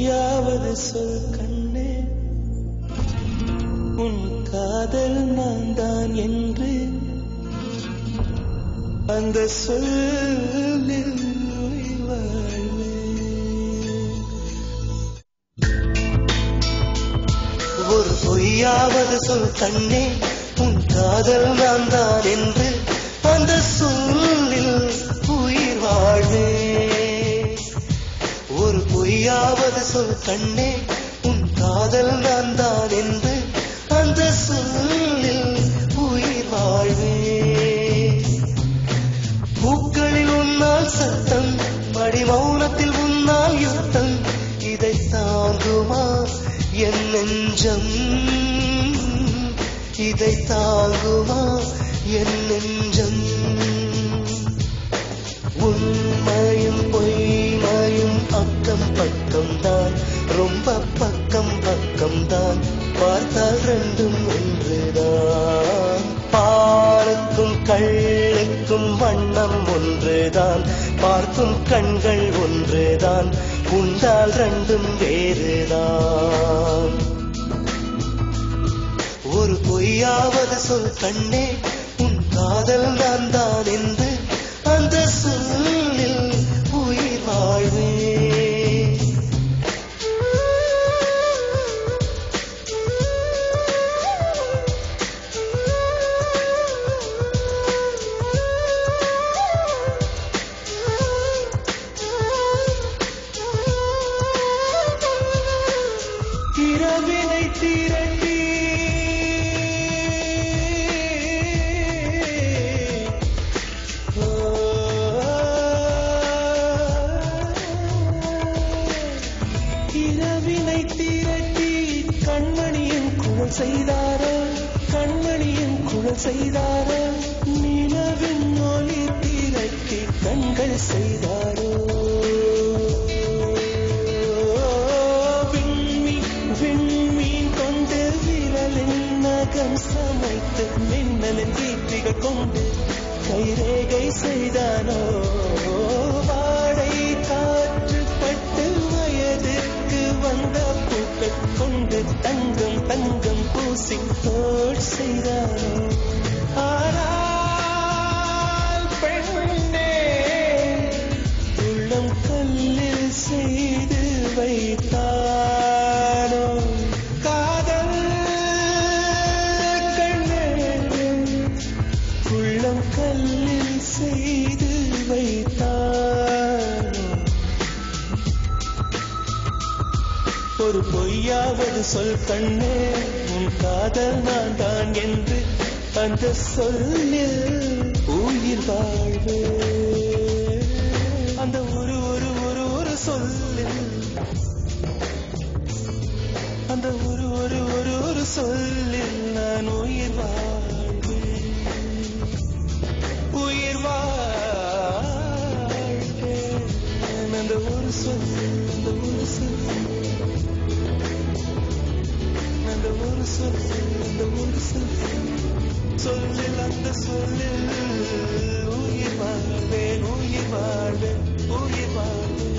பொய்யாவது சொல் கண்ணே, உன் காதல் நான் தான் என்று அந்த சொல்லில் உயிர் வாழ்வேன். ஒரு பொய்யாவது சொல் கண்ணே, உன் காதல் நான் தான் என்று அந்த சொல்லில் உயிர் வாழ்வேன். ஒரு பொய்யாவது சொல் கண்ணே, உன் காதல் நான் தான் என்று அந்த சொல்லில் உயிர் வாழ்வேன். பூக்களில் உன்னால் சத்தம், மடி மௌனத்தில் உன்னால் யுத்தம், இதை தாங்குமா என் நெஞ்சம், இதை தாங்குமா என் நெஞ்சம். உண்மையும் பொய்மையும் அக்கம் பக்கம் தான், ரொம்ப பக்கம் பக்கம் தான், பார்த்தால் ரெண்டும் ஒன்றுதான். பாலுக்கும் கள்ளுக்கும் வண்ணம் ஒன்றுதான், பார்க்கும் கண்கள் ஒன்றுதான், உண்டால் ரெண்டும் வேறுதான். ஒரு பொய்யாவது சொல் கண்ணே, உன் காதல் நான் தான் என்று அந்த சொல்லில் உயிர் வாழ்வேன். இரவினை திரட்டி கண்மணியின் குழல் செய்தாரோ, கண்மணியின் குழல் செய்தாரோ, நிலவின் ஒளி திரட்டி கண்கள் செய்தாரோ. விண்மீன் கொண்டு விரலின் நகம் சமைத்து மின்னலின் தீட்டிகள் கொண்டு கைரேகை செய்தானோ. வாடை காற்று பட்டு வயதிற்கு வந்த பூக்கள் கொண்டு தங்கம் தங்கம் பூசி தோல் செய்தானோ. ஆனால் பெண்ணே, உள்ளம் கல்லில் செய்து வைத்தானோ காதல் கண்ணே, உள்ளம் கல்லில் செய்து வைத்தானோ. ஒரு பொய்யாவது சொல் கண்ணே, உன் காதல் நான் தான் என்று அந்த சொல்லில் உயிர் வாழ்வே. அந்த ஒரு ஒரு ஒரு ஒரு சொல்லில், அந்த ஒரு ஒரு ஒரு ஒரு சொல்லில் நான் உயிர் வாழ்வேன், உயிர் வாழ்வேன். அந்த ஒரு சொல், அந்த ஒரு சொல், அந்த ஒரு சொல், அந்த ஒரு சொல், சொல்லில் அந்த சொல்லில் உயிர் வாழ்வேன், உயிர் வாழ்வேன், உயிர் வாழ்வேன்.